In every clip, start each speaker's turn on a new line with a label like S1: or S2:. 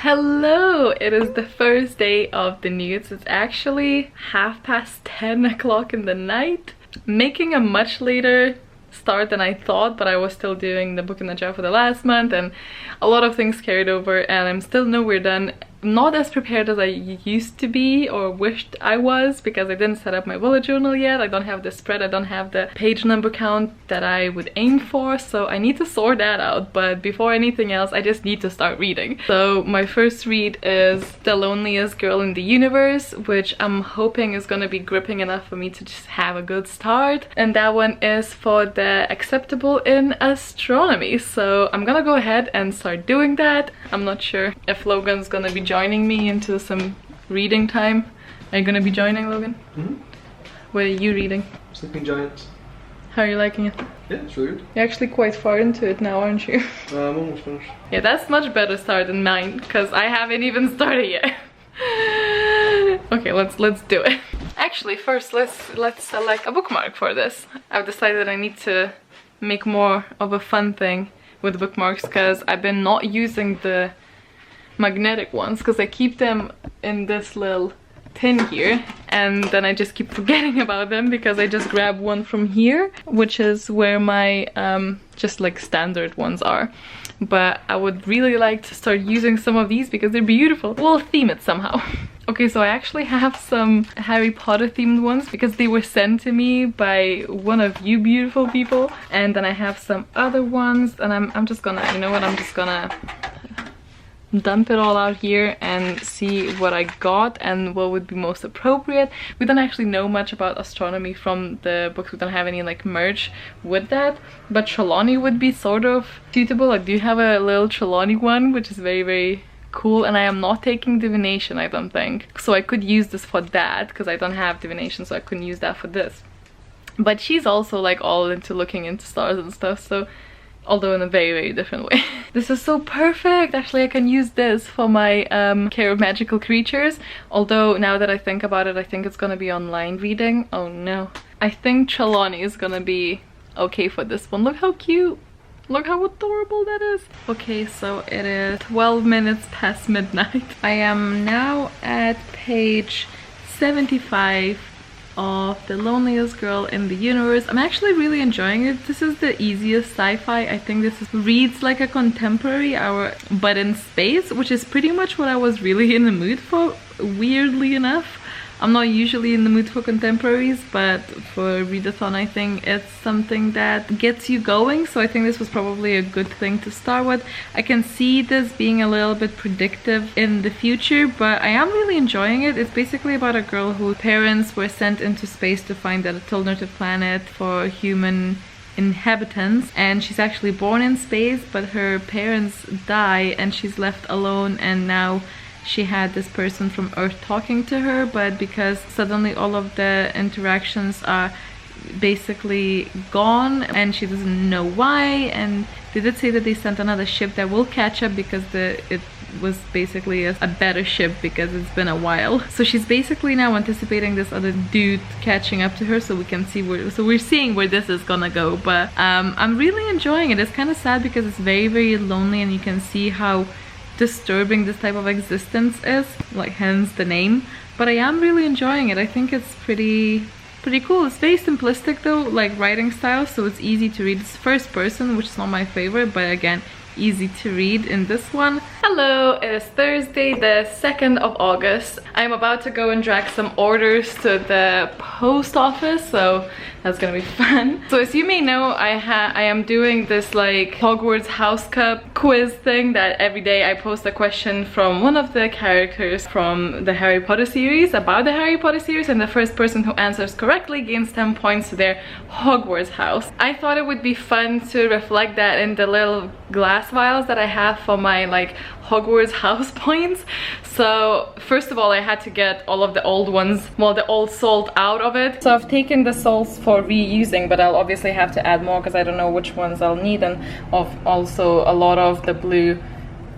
S1: Hello! It is the first day of the NEWT. It's actually 10:30 o'clock in the night. Making a much later start than I thought, but I was still doing the book in the jar for the last month and a lot of things carried over, and I'm still nowhere done. Not as prepared as I used to be or wished I was, because I didn't set up my bullet journal yet. I don't have the spread, I don't have the page number count that I would aim for, so I need to sort that out. But before anything else, I just need to start reading. So my first read is The Loneliest Girl in the Universe, which I'm hoping is gonna be gripping enough for me to just have a good start. And that one is for the Acceptable in Astronomy. So I'm gonna go ahead and start doing that. I'm not sure if Logan's gonna be joining me into some reading time. Are you gonna be joining, Logan? Mm-hmm. What are you reading?
S2: Sleeping Giants.
S1: How are you liking it?
S2: Yeah, it's really good.
S1: You're actually quite far into it now, aren't you?
S2: I'm almost finished.
S1: Yeah, that's much better start than mine, because I haven't even started yet. Okay, let's do it. Actually, first let's select a bookmark for this. I've decided I need to make more of a fun thing with bookmarks, because I've been not using the magnetic ones because I keep them in this little tin here, and then I just keep forgetting about them because I just grab one from here, which is where my just like standard ones are. But I would really like to start using some of these because they're beautiful. We'll theme it somehow. Okay, so I actually have some Harry Potter themed ones because they were sent to me by one of you beautiful people, and then I have some other ones, and I'm just gonna, you know what, I'm just gonna dump it all out here and see what I got and what would be most appropriate. We don't actually know much about astronomy from the books. We don't have any like merch with that, but Trelawney would be sort of suitable. Like, do you have a little Trelawney one, which is very, very cool? And I am not taking divination, I don't think, so I could use this for that because I don't have divination, so I couldn't use that for this. But she's also like all into looking into stars and stuff, so although in a very, very different way. This is so perfect. Actually, I can use this for my Care of Magical Creatures. Although, now that I think about it, I think it's gonna be online reading. Oh no. I think Trelawney is gonna be okay for this one. Look how cute. Look how adorable that is. Okay, so it is 12 minutes past midnight. I am now at page 75 of The Loneliest Girl in the Universe. I'm actually really enjoying it. This is the easiest sci-fi. I think this reads like a contemporary but in space, which is pretty much what I was really in the mood for, weirdly enough. I'm not usually in the mood for contemporaries, but for readathon I think it's something that gets you going, so I think this was probably a good thing to start with. I can see this being a little bit predictive in the future, but I am really enjoying it. It's basically about a girl whose parents were sent into space to find an alternative planet for human inhabitants, and she's actually born in space, but her parents die and she's left alone, and now she had this person from Earth talking to her, but because suddenly all of the interactions are basically gone and she doesn't know why, and they did say that they sent another ship that will catch up because it was basically a better ship because it's been a while. So she's basically now anticipating this other dude catching up to her, so we can see we're seeing where this is gonna go. But I'm really enjoying it. It's kind of sad because it's very, very lonely, and you can see how disturbing this type of existence is, like hence the name. But I am really enjoying it. I think it's pretty cool. It's very simplistic though, like writing style, so it's easy to read. It's first person, which is not my favorite, but again, easy to read in this one. Hello, it is Thursday the 2nd of August. I'm about to go and drag some orders to the post office, so that's gonna be fun. So as you may know, I am doing this like Hogwarts House Cup quiz thing that every day I post a question from one of the characters from the Harry Potter series, about the Harry Potter series, and the first person who answers correctly gains 10 points to their Hogwarts house. I thought it would be fun to reflect that in the little glass vials that I have for my like Hogwarts house points. So first of all, I had to get all of the old ones, well, the old salt out of it. So I've taken the salts for reusing, but I'll obviously have to add more because I don't know which ones I'll need, and also a lot of the blue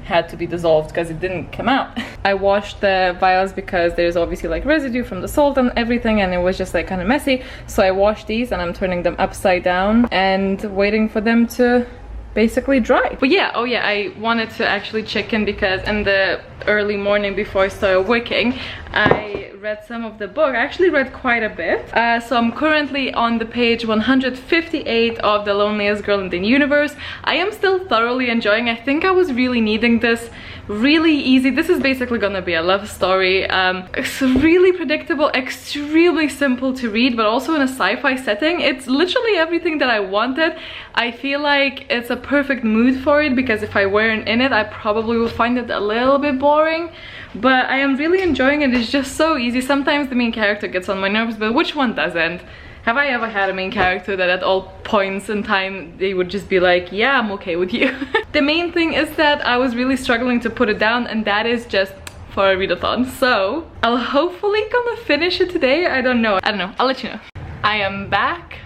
S1: had to be dissolved because it didn't come out. I washed the vials because there's obviously like residue from the salt and everything, and it was just like kind of messy. So I washed these and I'm turning them upside down and waiting for them to basically dry. But yeah, oh yeah, I wanted to actually check in because in the early morning before I started working, I read some of the book. I actually read quite a bit. So I'm currently on the page 158 of The Loneliest Girl in the Universe. I am still thoroughly enjoying. I think I was really needing this. Really easy. This is basically gonna be a love story. It's really predictable, extremely simple to read, but also in a sci-fi setting. It's literally everything that I wanted. I feel like it's a perfect mood for it because if I weren't in it, I probably would find it a little bit boring. But I am really enjoying it. It's just so easy. Sometimes the main character gets on my nerves, but which one doesn't? Have I ever had a main character that at all points in time they would just be like, yeah, I'm okay with you? The main thing is that I was really struggling to put it down, and that is just for a readathon. So I'll hopefully gonna finish it today. I don't know, I'll let you know. I am back.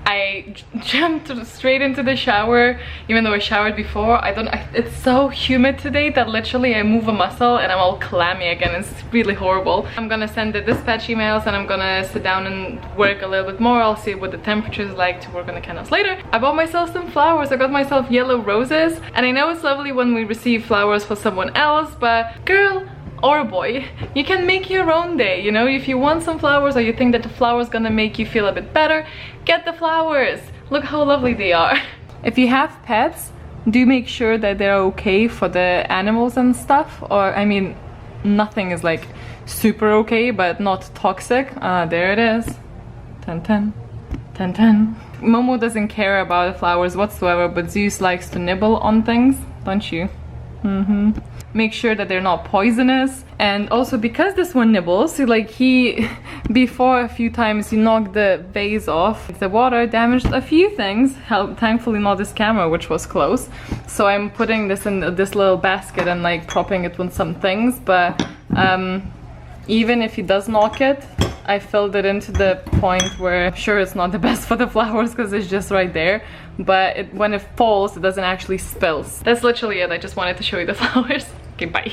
S1: I jumped straight into the shower, even though I showered before. It's so humid today that literally I move a muscle and I'm all clammy again. It's really horrible. I'm gonna send the dispatch emails and I'm gonna sit down and work a little bit more. I'll see what the temperature is like to work on the candles later. I bought myself some flowers. I got myself yellow roses, and I know it's lovely when we receive flowers for someone else, but girl or boy, you can make your own day, you know? If you want some flowers or you think that the flower's gonna make you feel a bit better, get the flowers. Look how lovely they are. If you have pets, do make sure that they're okay for the animals and stuff. Or, I mean, nothing is like super okay, but not toxic. There it is. 10-10. 10-10. Momo doesn't care about the flowers whatsoever, but Zeus likes to nibble on things, don't you? Make sure that they're not poisonous. And also because this one nibbles, like before a few times he knocked the vase off. The water damaged a few things, thankfully not this camera, which was close. So I'm putting this in this little basket and like propping it with some things. But even if he does knock it, I filled it into the point where I'm sure it's not the best for the flowers because it's just right there. But when it falls, it doesn't actually spill. That's literally it. I just wanted to show you the flowers. Okay, bye.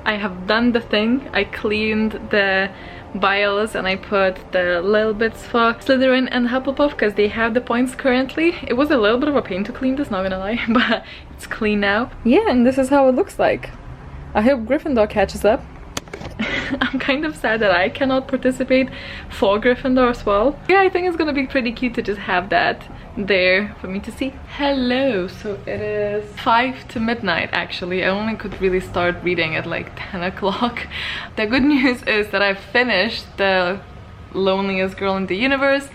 S1: I have done the thing. I cleaned the vials and I put the little bits for Slytherin and Hufflepuff because they have the points currently. It was a little bit of a pain to clean this, not gonna lie, but it's clean now. Yeah, and this is how it looks like. I hope Gryffindor catches up. I'm kind of sad that I cannot participate for Gryffindor as well. Yeah, I think it's gonna be pretty cute to just have that there for me to see. Hello, so it is 5 to midnight actually. I only could really start reading at like 10 o'clock. The good news is that I finished The Loneliest Girl in the Universe.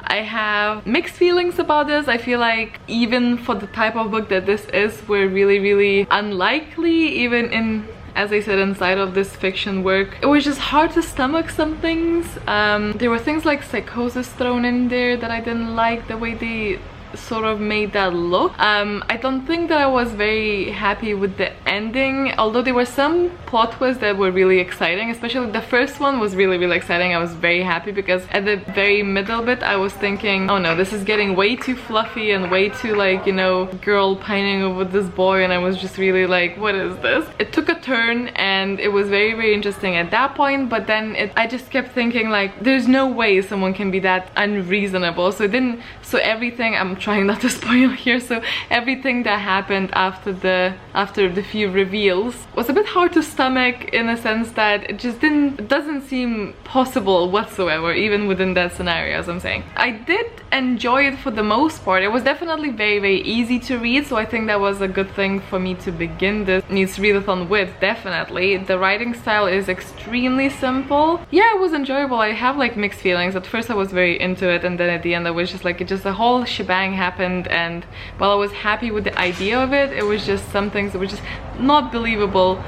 S1: I have mixed feelings about this. I feel like even for the type of book that this is, we're really unlikely, even in, as I said, inside of this fiction work. It was just hard to stomach some things. There were things like psychosis thrown in there that I didn't like the way they sort of made that look. I don't think that I was very happy with the ending, although there were some plot twists that were really exciting. Especially the first one was really exciting. I was very happy because at the very middle bit I was thinking, oh no, this is getting way too fluffy and way too like, you know, girl pining over this boy, and I was just really like, what is this? It took a turn and it was very interesting at that point, but then I just kept thinking like, there's no way someone can be that unreasonable. So everything, I'm trying not to spoil here, so everything that happened after the few reveals was a bit hard to stomach, in a sense that it doesn't seem possible whatsoever, even within that scenario, as I'm saying. I did enjoy it for the most part. It was definitely very easy to read, so I think that was a good thing for me to begin this NEWT readathon with. Definitely the writing style is extremely simple. Yeah, it was enjoyable. I have like mixed feelings. At first I was very into it, and then at the end I was just like, the whole shebang happened, and while I was happy with the idea of it, it was just some things that were just not believable,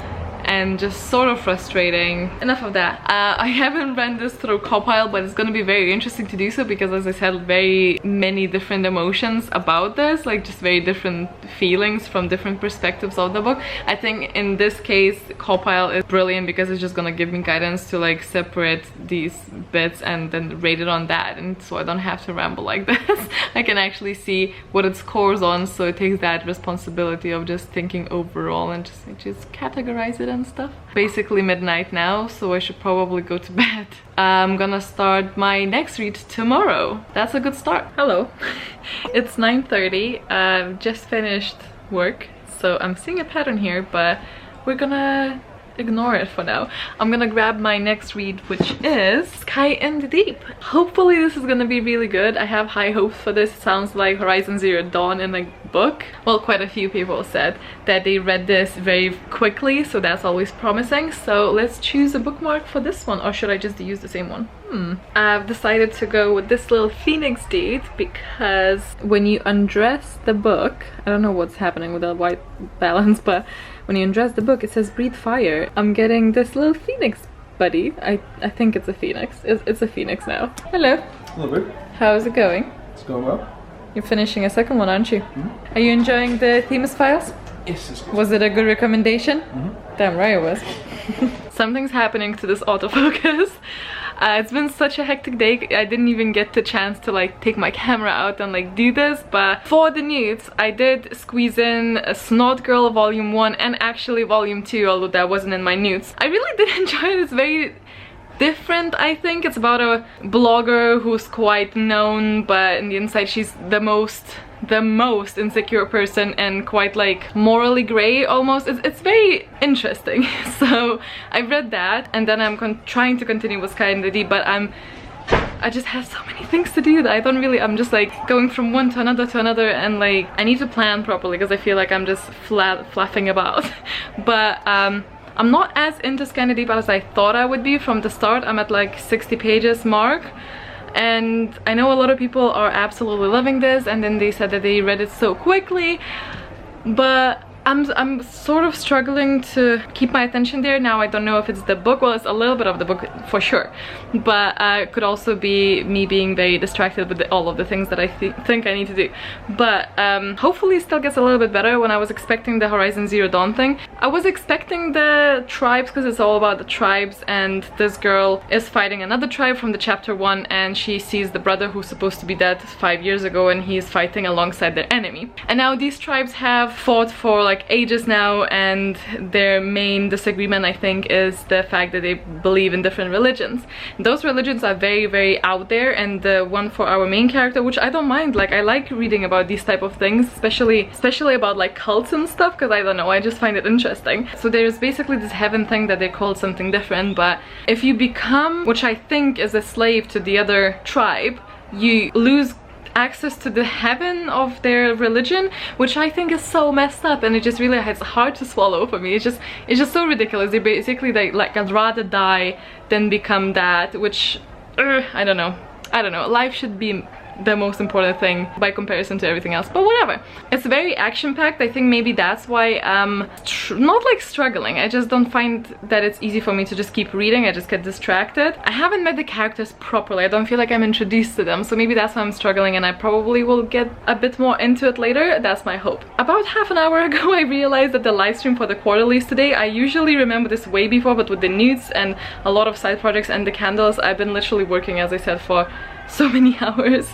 S1: and just sort of frustrating. Enough of that. I haven't read this through Compile, but it's gonna be very interesting to do so because, as I said, very many different emotions about this, like just very different feelings from different perspectives of the book. I think in this case Compile is brilliant because it's just gonna give me guidance to like separate these bits and then rate it on that, and so I don't have to ramble like this. I can actually see what it scores on, so it takes that responsibility of just thinking overall and just categorize it and stuff. Basically midnight now, so I should probably go to bed. I'm gonna start my next read tomorrow. That's a good start. Hello. It's 9:30. I've just finished work, so I'm seeing a pattern here, but we're gonna ignore it for now. I'm gonna grab my next read, which is Sky in the Deep. Hopefully this is gonna be really good. I have high hopes for this. It sounds like Horizon Zero Dawn in a book. Well, quite a few people said that they read this very quickly, so that's always promising. So let's choose a bookmark for this one, or should I just use the same one? I've decided to go with this little phoenix dude because when you undress the book, I don't know what's happening with the white balance, but when you undress the book it says breathe fire. I'm getting this little phoenix buddy. I think it's a phoenix. It's a phoenix now. Hello.
S2: Hello, babe.
S1: How's it going?
S2: It's going well.
S1: You're finishing a second one, aren't you? Are you enjoying the Themis files?
S2: Yes, it's good.
S1: Was it a good recommendation? Damn right it was. Something's happening to this autofocus. It's been such a hectic day. I didn't even get the chance to like take my camera out and like do this, but for the NEWTs I did squeeze in a Snot Girl Volume 1 and actually Volume 2, although that wasn't in my NEWTs. I really did enjoy it. It's very different, I think. It's about a blogger who's quite known, but in the inside she's the most insecure person and quite like morally gray almost. It's very interesting. So I read that, and then I'm trying to continue with Sky in the Deep, but I just have so many things to do that I don't really, I'm just like going from one to another, and like I need to plan properly because I feel like I'm just fluffing about. But I'm not as into Sky in the Deep as I thought I would be from the start. I'm at like 60 pages mark. And I know a lot of people are absolutely loving this, and then they said that they read it so quickly, but I'm sort of struggling to keep my attention there. Now I don't know if it's the book. Well, it's a little bit of the book for sure, but it could also be me being very distracted with all of the things that I think I need to do. But hopefully it still gets a little bit better. When I was expecting the Horizon Zero Dawn thing, I was expecting the tribes because it's all about the tribes, and this girl is fighting another tribe from the chapter 1, and she sees the brother who's supposed to be dead 5 years ago, and he's fighting alongside their enemy. And now these tribes have fought for like ages now, and their main disagreement, I think, is the fact that they believe in different religions. Those religions are very out there, and the one for our main character, which I don't mind, like I like reading about these type of things, especially about like cults and stuff, because I don't know, I just find it interesting. So there's basically this heaven thing that they call something different, but if you become, which I think is a slave to the other tribe, you lose access to the heaven of their religion, which I think is so messed up, and it just really, it's hard to swallow for me. It's just so ridiculous. They basically, like I'd rather die than become that, which I don't know. Life should be the most important thing by comparison to everything else, but whatever. It's very action-packed. I think maybe that's why I'm not like struggling. I just don't find that it's easy for me to just keep reading. I just get distracted. I haven't met the characters properly. I don't feel like I'm introduced to them, so maybe that's why I'm struggling, and I probably will get a bit more into it later. That's my hope. About half an hour ago I realized that the live stream for the quarterlies today, I usually remember this way before, but with the NEWTs and a lot of side projects and the candles, I've been literally working, as I said, for so many hours.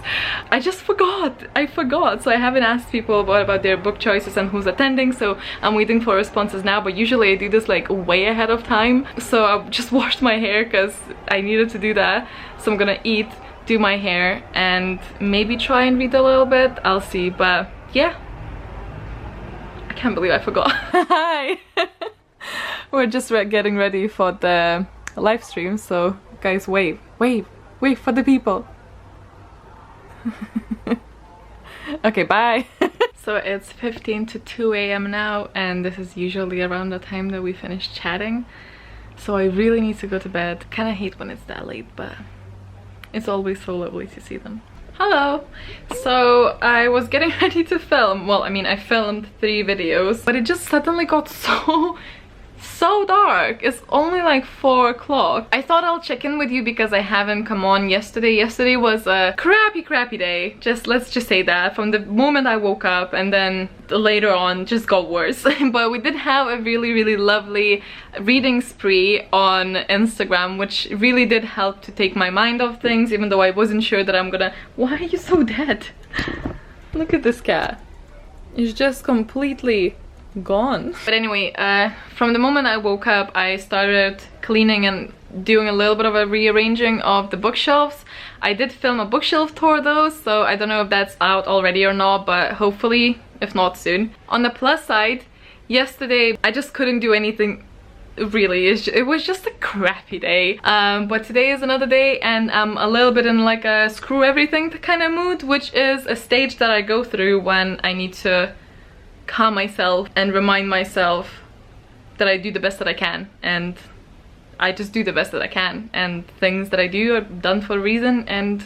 S1: I just forgot. I forgot. So I haven't asked people about their book choices and who's attending, so I'm waiting for responses now, but usually I do this like way ahead of time. So I just washed my hair because I needed to do that. So I'm gonna eat, do my hair, and maybe try and read a little bit. I'll see, but yeah. I can't believe I forgot. Hi! We're just getting ready for the live stream, so guys, wave for the people. Okay, bye. So it's 15 to 2 a.m. now, and this is usually around the time that we finish chatting, so I really need to go to bed. Kind of hate when it's that late, but it's always so lovely to see them. Hello! So I was getting ready to film. Well, I mean, I filmed 3 videos, but it just suddenly got so so dark. It's only like 4 o'clock. I thought I'll check in with you because I haven't come on yesterday. Yesterday was a crappy day. Let's just say that. From the moment I woke up and then later on just got worse. But we did have a really lovely reading spree on Instagram, which really did help to take my mind off things, even though I wasn't sure that I'm gonna... Why are you so dead? Look at this cat. It's just completely gone. But anyway, from the moment I woke up, I started cleaning and doing a little bit of a rearranging of the bookshelves. I did film a bookshelf tour though, so I don't know if that's out already or not, but hopefully, if not soon. On the plus side, yesterday I just couldn't do anything really. It was just a crappy day, but today is another day and I'm a little bit in like a screw everything kind of mood, which is a stage that I go through when I need to calm myself and remind myself that I do the best that I can, and I just do the best that I can, and things that I do are done for a reason, and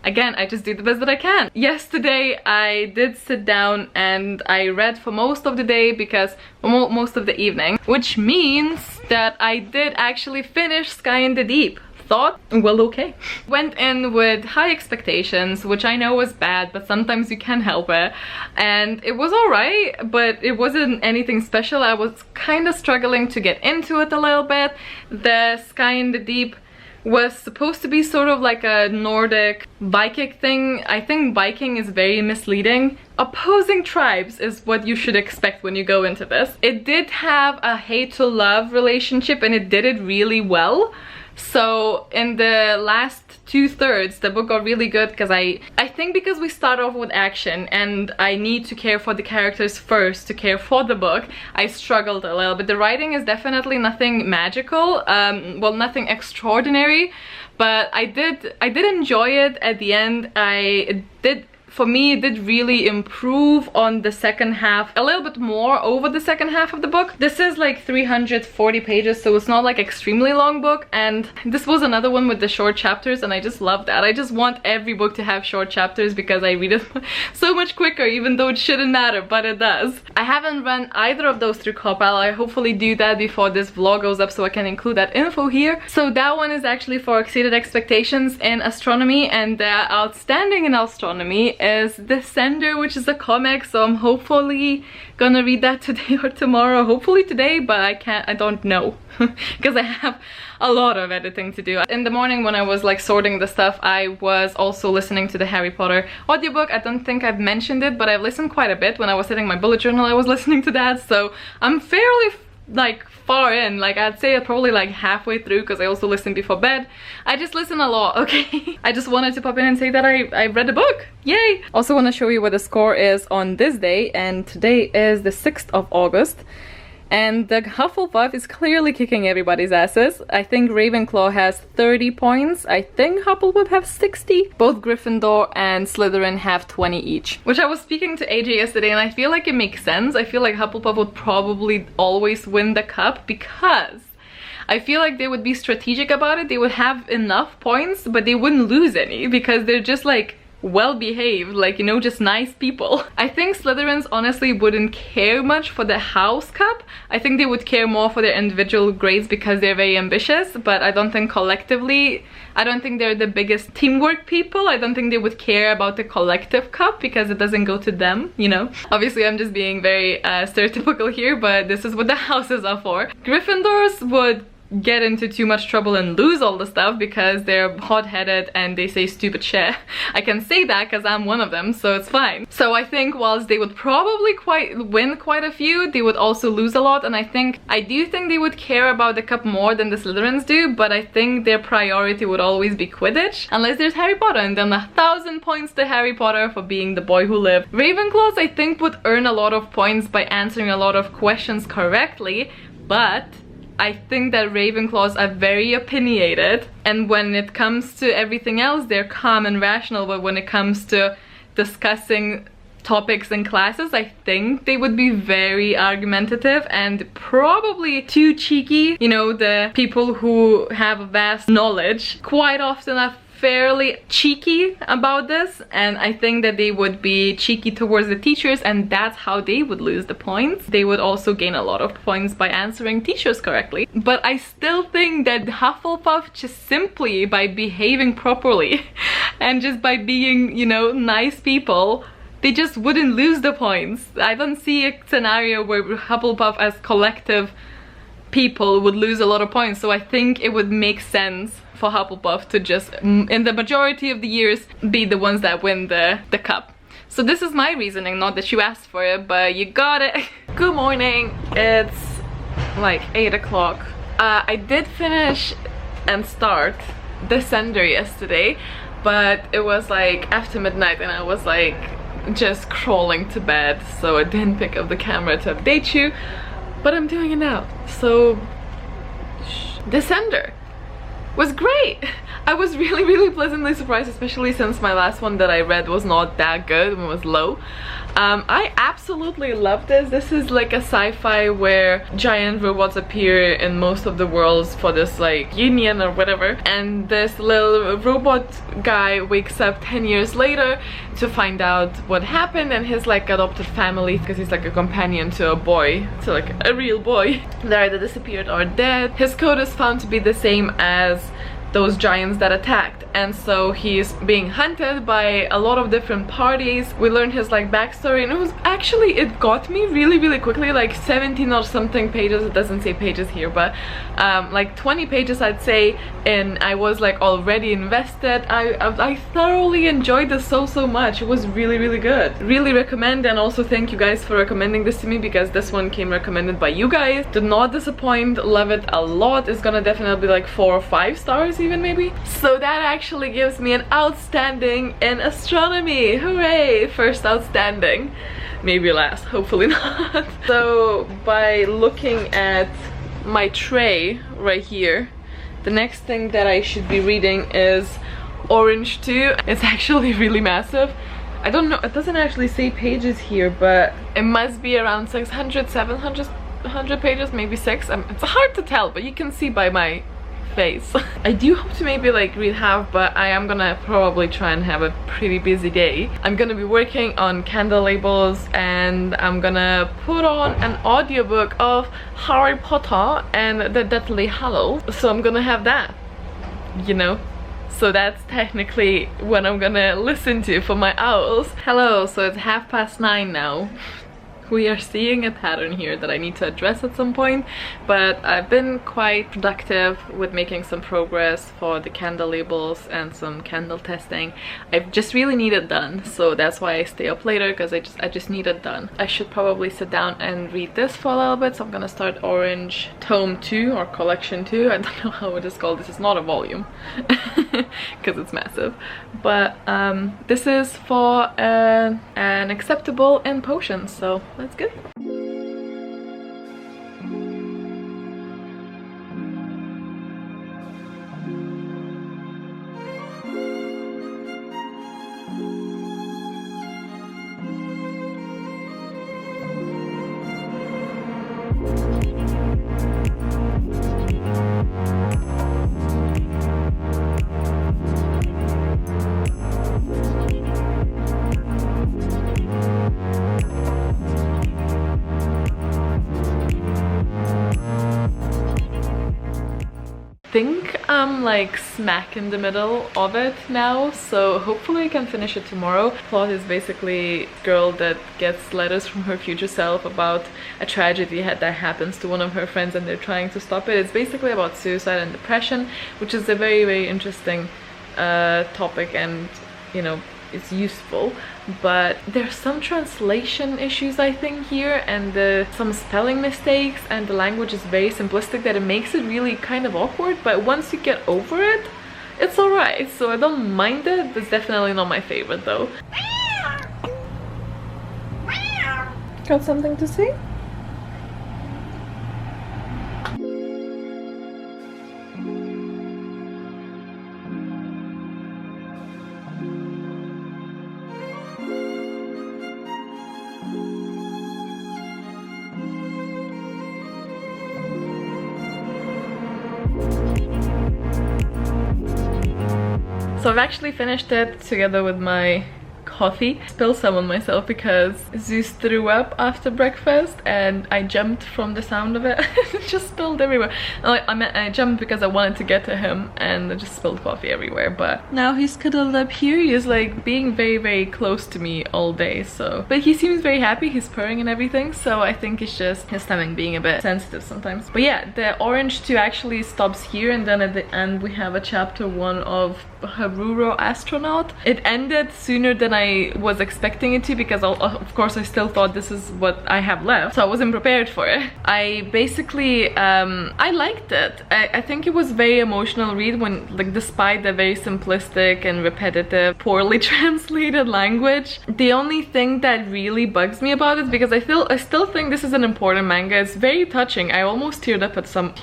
S1: again, I just do the best that I can. Yesterday I did sit down and I read for most of the day, because most of the evening, which means that I did actually finish Sky in the Deep. Thought, well, okay. Went in with high expectations, which I know was bad, but sometimes you can't help it. And it was alright, but it wasn't anything special. I was kind of struggling to get into it a little bit. The Sky in the Deep was supposed to be sort of like a Nordic Viking thing. I think Viking is very misleading. Opposing tribes is what you should expect when you go into this. It did have a hate to love relationship and it did it really well. So in the last 2/3 the book got really good, because I think because we start off with action and I need to care for the characters first to care for the book, I struggled a little bit. The writing is definitely nothing magical, well, nothing extraordinary, but I did enjoy it at the end. For me, it did really improve on the second half, a little bit more over the second half of the book. This is like 340 pages, so it's not like extremely long book, and this was another one with the short chapters, and I just love that. I just want every book to have short chapters because I read it so much quicker, even though it shouldn't matter, but it does. I haven't run either of those through Copal. I hopefully do that before this vlog goes up so I can include that info here. So that one is actually for Exceeded Expectations in Astronomy, and the Outstanding in Astronomy is Descender, which is a comic, so I'm hopefully gonna read that today or tomorrow. Hopefully today, but I don't know because I have a lot of editing to do. In the morning when I was like sorting the stuff, I was also listening to the Harry Potter audiobook. I don't think I've mentioned it, but I've listened quite a bit. When I was setting my bullet journal, I was listening to that, so I'm fairly like far in. Like I'd say probably like halfway through, because I also listen before bed. I just listen a lot, okay? I just wanted to pop in and say that I read a book. Yay! Also want to show you what the score is on this day, and today is the 6th of August. And the Hufflepuff is clearly kicking everybody's asses. I think Ravenclaw has 30 points. I think Hufflepuff have 60. Both Gryffindor and Slytherin have 20 each. Which I was speaking to AJ yesterday, and I feel like it makes sense. I feel like Hufflepuff would probably always win the cup, because I feel like they would be strategic about it. They would have enough points, but they wouldn't lose any, because they're just like well behaved, like, you know, just nice people. I think Slytherins honestly wouldn't care much for the house cup. I think they would care more for their individual grades because they're very ambitious, but I don't think collectively, I don't think they're the biggest teamwork people. I don't think they would care about the collective cup because it doesn't go to them, you know. Obviously I'm just being very stereotypical here, but this is what the houses are for. Gryffindors would get into too much trouble and lose all the stuff because they're hot-headed and they say stupid shit. I can say that because I'm one of them, so it's fine. So I think whilst they would probably win quite a few, they would also lose a lot, and I do think they would care about the cup more than the Slytherins do, but I think their priority would always be Quidditch, unless there's Harry Potter, and then 1,000 points to Harry Potter for being the boy who lived. Ravenclaws, I think, would earn a lot of points by answering a lot of questions correctly, but I think that Ravenclaws are very opinionated, and when it comes to everything else, they're calm and rational, but when it comes to discussing topics in classes, I think they would be very argumentative and probably too cheeky. You know, the people who have vast knowledge. Quite often I fairly cheeky about this, and I think that they would be cheeky towards the teachers, and that's how they would lose the points. They would also gain a lot of points by answering teachers correctly. But I still think that Hufflepuff, just simply by behaving properly and just by being, you know, nice people, they just wouldn't lose the points. I don't see a scenario where Hufflepuff as collective people would lose a lot of points, so I think it would make sense for Hufflepuff to just, in the majority of the years, be the ones that win the cup. So this is my reasoning, not that you asked for it, but you got it. Good morning, it's like 8 o'clock. I did finish and start Descender yesterday, but it was like after midnight and I was like just crawling to bed, so I didn't pick up the camera to update you, but I'm doing it now. So Descender was great. I was really pleasantly surprised, especially since my last one that I read was not that good and was low. I absolutely love this. This is like a sci-fi where giant robots appear in most of the worlds for this like union or whatever, and this little robot guy wakes up 10 years later to find out what happened, and his like adopted family, because he's like a companion to a boy, so like a real boy, they're either disappeared or dead. His code is found to be the same as those giants that attacked, and so he's being hunted by a lot of different parties. We learned his like backstory, and it was actually, it got me really quickly, like 17 or something pages. It doesn't say pages here, but like 20 pages I'd say, and I was like already invested. I thoroughly enjoyed this so much. It was really good. Really recommend, and also thank you guys for recommending this to me, because this one came recommended by you guys. Did not disappoint, love it a lot. It's gonna definitely be like 4 or 5 stars even, maybe. So that actually gives me an outstanding in astronomy. Hooray! First outstanding. Maybe last, hopefully not. So by looking at my tray right here, the next thing that I should be reading is Orange 2. It's actually really massive. I don't know, it doesn't actually say pages here, but it must be around 600, 700 pages, maybe 6. It's hard to tell, but you can see by my face. I do hope to maybe like read half, but I am gonna probably try and have a pretty busy day. I'm gonna be working on candle labels, and I'm gonna put on an audiobook of Harry Potter and the Deathly Hallows, so I'm gonna have that, you know. So that's technically what I'm gonna listen to for my owls. Hello, so it's 9:30 now. We are seeing a pattern here that I need to address at some point, but I've been quite productive with making some progress for the candle labels and some candle testing. I just really need it done, so that's why I stay up later, because I just need it done. I should probably sit down and read this for a little bit, so I'm gonna start Orange Tome 2 or Collection 2. I don't know how it is called. This is not a volume because it's massive, but this is for an acceptable in potions, so that's good. think I'm like smack in the middle of it now, so hopefully I can finish it tomorrow. Plot is basically a girl that gets letters from her future self about a tragedy that happens to one of her friends and they're trying to stop it. It's basically about suicide and depression, which is a very interesting topic, and you know, it's useful, but there's some translation issues I think here, and some spelling mistakes, and the language is very simplistic that it makes it really kind of awkward, but once you get over it, it's alright, so I don't mind it. It's definitely not my favorite though. Got something to say? So I've actually finished it together with my coffee. Spilled some on myself because Zeus threw up after breakfast and I jumped from the sound of it. It just spilled everywhere. I jumped because I wanted to get to him and I just spilled coffee everywhere. But now he's cuddled up here. He's like being very, very close to me all day. So, but he seems very happy. He's purring and everything. So I think it's just his stomach being a bit sensitive sometimes. But yeah, the orange 2 actually stops here, and then at the end we have a chapter 1 of Haruro Astronaut. It ended sooner than I was expecting it to, because of course I still thought this is what I have left, so I wasn't prepared for it. I basically I liked it. I think it was very emotional read, when like despite the very simplistic and repetitive, poorly translated language. The only thing that really bugs me about it, because I still think this is an important manga. It's very touching. I almost teared up at some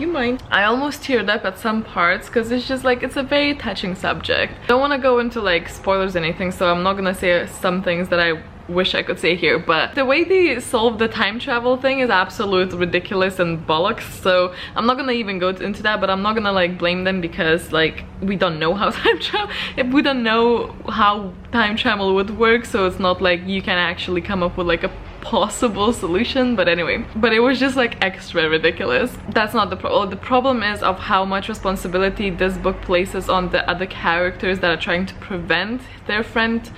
S1: I almost teared up at some parts, because it's just like, it's a very touching subject. Don't want to go into like spoilers or anything, so I'm not gonna say some things that I wish I could say here, but the way they solve the time travel thing is absolute ridiculous and bollocks, so I'm not gonna even go into that. But I'm not gonna like blame them, because like we don't know how we don't know how time travel would work, so it's not like you can actually come up with like a possible solution. But anyway, but it was just like extra ridiculous. That's not the problem. The problem is of how much responsibility this book places on the other characters that are trying to prevent their friend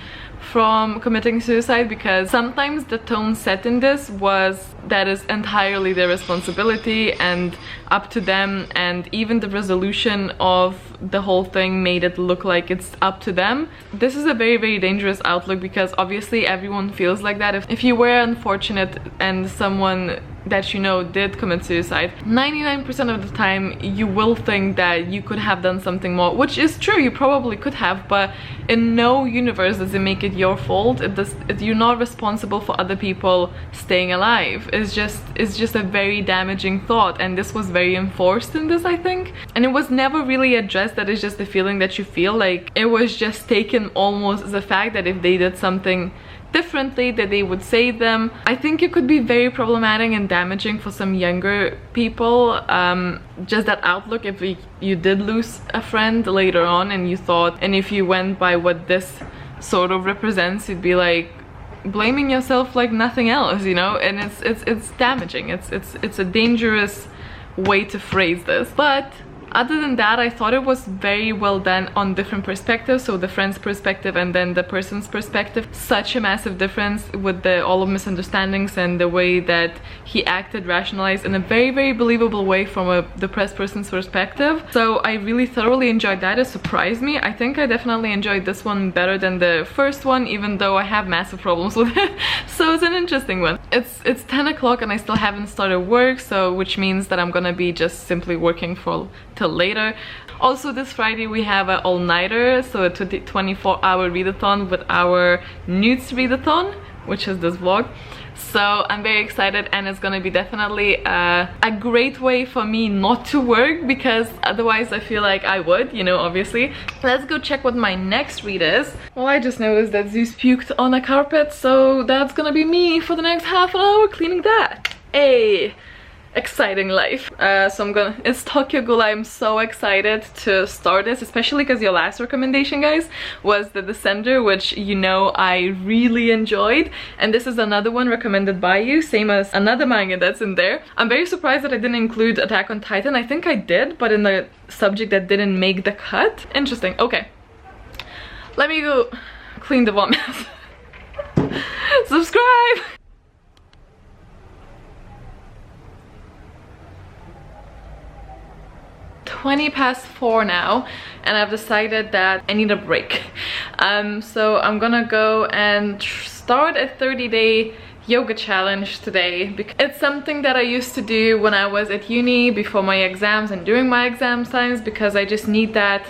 S1: from committing suicide, because sometimes the tone set in this was that is entirely their responsibility and up to them, and even the resolution of the whole thing made it look like it's up to them. This is a very, very dangerous outlook, because obviously everyone feels like that. If you were unfortunate and someone that you know did commit suicide, 99% of the time you will think that you could have done something more, which is true, you probably could have, but in no universe does it make it your fault. You're not responsible for other people staying alive. It's just a very damaging thought, and this was very enforced in this, I think, and it was never really addressed. That is just the feeling that you feel. Like it was just taken almost as a fact that if they did something differently that they would save them. I think it could be very problematic and damaging for some younger people, just that outlook. If you did lose a friend later on and you thought, and if you went by what this sort of represents, you'd be like blaming yourself like nothing else, you know. And it's damaging. It's a dangerous way to phrase this. But other than that, I thought it was very well done on different perspectives. So the friend's perspective and then the person's perspective. Such a massive difference with all of misunderstandings and the way that he acted, rationalized in a very, very believable way from a depressed person's perspective. So I really thoroughly enjoyed that. It surprised me. I think I definitely enjoyed this one better than the first one, even though I have massive problems with it. So it's an interesting one. It's 10 o'clock and I still haven't started work, so which means that I'm gonna be just simply working till later. Also this Friday we have an all-nighter, so a 24-hour readathon with our NEWT readathon, which is this vlog. So I'm very excited, and it's gonna be definitely a great way for me not to work, because otherwise I feel like I would, you know, obviously. Let's go check what my next read is. Well, I just noticed that Zeus puked on a carpet, so that's gonna be me for the next half an hour cleaning that. Hey! Exciting life. So it's Tokyo Ghoul. I'm so excited to start this, especially because your last recommendation, guys, was The Descender, which you know I really enjoyed, and this is another one recommended by you, same as another manga that's in there. I'm very surprised that I didn't include Attack on Titan. I think I did, but in the subject that didn't make the cut. Interesting. Okay, let me go clean the vomit. Subscribe. 4:20 now, and I've decided that I need a break. So I'm gonna go and start a 30-day yoga challenge today, because it's something that I used to do when I was at uni before my exams and during my exam times, because I just need that.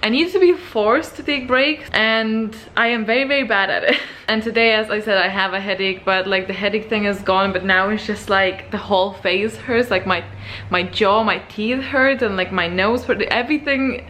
S1: I need to be forced to take breaks, and I am very, very bad at it. And today, as I said, I have a headache, but like the headache thing is gone, but now it's just like the whole face hurts, like my jaw, my teeth hurt, and like my nose hurt. Everything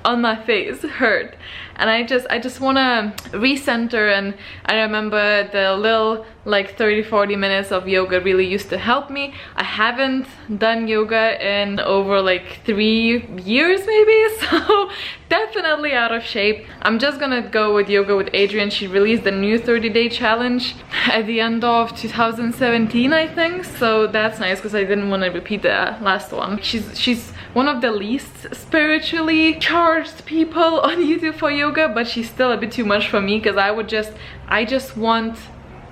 S1: on my face hurt, and I just want to recenter. And I remember the little like 30-40 minutes of yoga really used to help me. I haven't done yoga in over like 3 years maybe, so definitely out of shape. I'm just gonna go with yoga with Adrian. She released the new 30-day challenge at the end of 2017, I think, so that's nice because I didn't want to repeat the last one. She's one of the least spiritually charged people on YouTube for yoga, but she's still a bit too much for me because I just want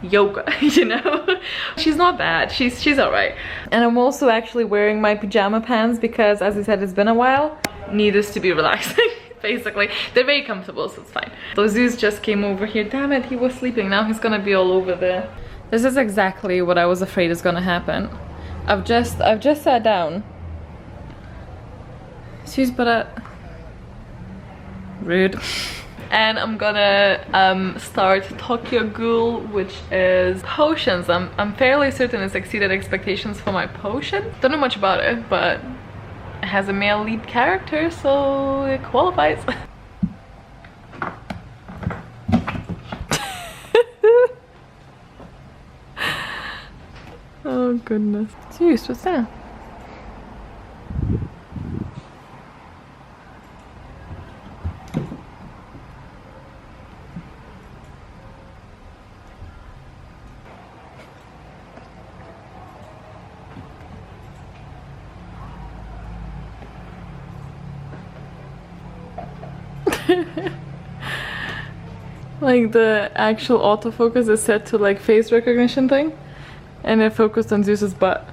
S1: yoga, you know. She's not bad, she's all right. And I'm also actually wearing my pajama pants because, as I said, it's been a while. Need this to be relaxing. Basically, they're very comfortable, so it's fine. So Zeus just came over here. Damn it, he was sleeping. Now he's gonna be all over there. This is exactly what I was afraid is gonna happen. I've just sat down. Zeus, but rude. And I'm gonna start Tokyo Ghoul, which is potions. I'm fairly certain it's exceeded expectations for my potion. Don't know much about it, but it has a male lead character, so it qualifies. Oh goodness. Jeez, what's that? Like the actual autofocus is set to like face recognition thing, and it focused on Zeus's butt,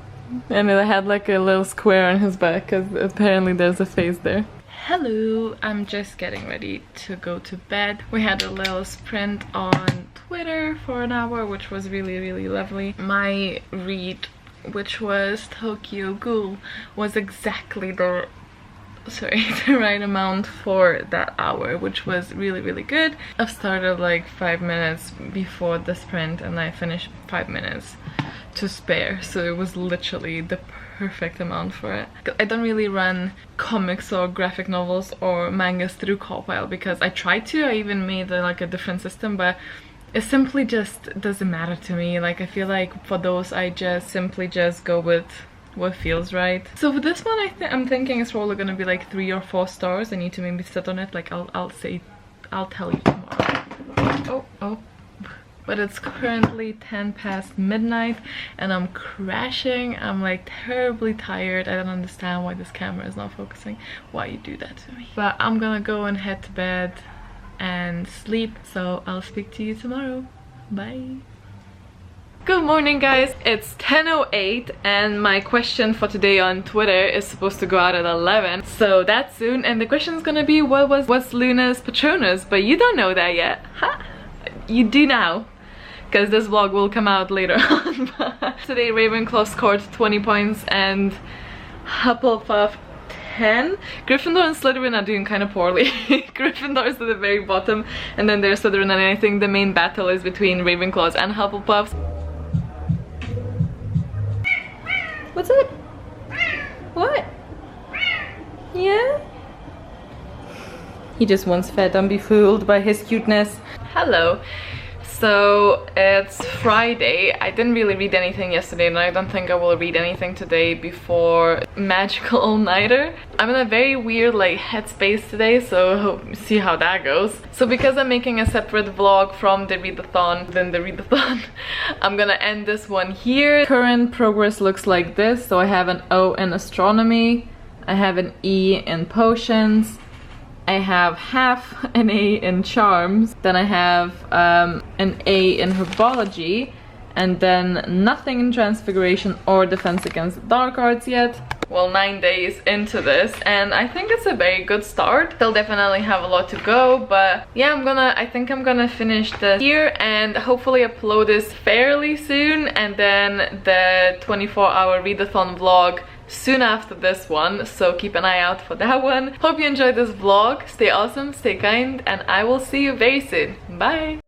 S1: and it had like a little square on his back because apparently there's a face there. Hello, I'm just getting ready to go to bed. We had a little sprint on Twitter for an hour, which was really lovely. My read, which was Tokyo Ghoul, was exactly the right amount for that hour, which was really good. I've started like 5 minutes before the sprint and I finished 5 minutes to spare, so it was literally the perfect amount for it. I don't really run comics or graphic novels or mangas through Cowpile because I tried to. I even made like a different system, but it simply just doesn't matter to me. Like I feel like for those I just simply go with what feels right. So for this one I'm thinking it's probably gonna be like 3 or 4 stars. I need to maybe sit on it. Like I'll tell you tomorrow. Oh, but it's currently 10 past midnight and I'm crashing. I'm like terribly tired. I don't understand why this camera is not focusing. Why you do that to me? But I'm gonna go and head to bed and sleep, so I'll speak to you tomorrow. Bye. Good morning guys, it's 10:08 and my question for today on Twitter is supposed to go out at 11, so that's soon. And the question is gonna be what's Luna's Patronus, but you don't know that yet. Ha! You do now, because this vlog will come out later on. Today Ravenclaw scored 20 points and Hufflepuff 10. Gryffindor and Slytherin are doing kind of poorly. Gryffindor is at the very bottom and then there's Slytherin, and I think the main battle is between Ravenclaws and Hufflepuffs. What's up? What? Yeah? He just wants fed, don't be fooled by his cuteness. Hello. So it's Friday. I didn't really read anything yesterday and I don't think I will read anything today before magical all-nighter. I'm in a very weird like headspace today, so see how that goes. So because I'm making a separate vlog from the readathon, I'm gonna end this one here. Current progress looks like this. So I have an O in astronomy, I have an E in potions, I have half an A in charms, then I have an A in herbology, and then nothing in transfiguration or defense against dark arts yet. Well, 9 days into this, and I think it's a very good start. Still definitely have a lot to go, but yeah, I think I'm gonna finish this here and hopefully upload this fairly soon, and then the 24-hour readathon vlog soon after this one, so keep an eye out for that one. Hope you enjoyed this vlog. Stay awesome, stay kind, and I will see you very soon. Bye!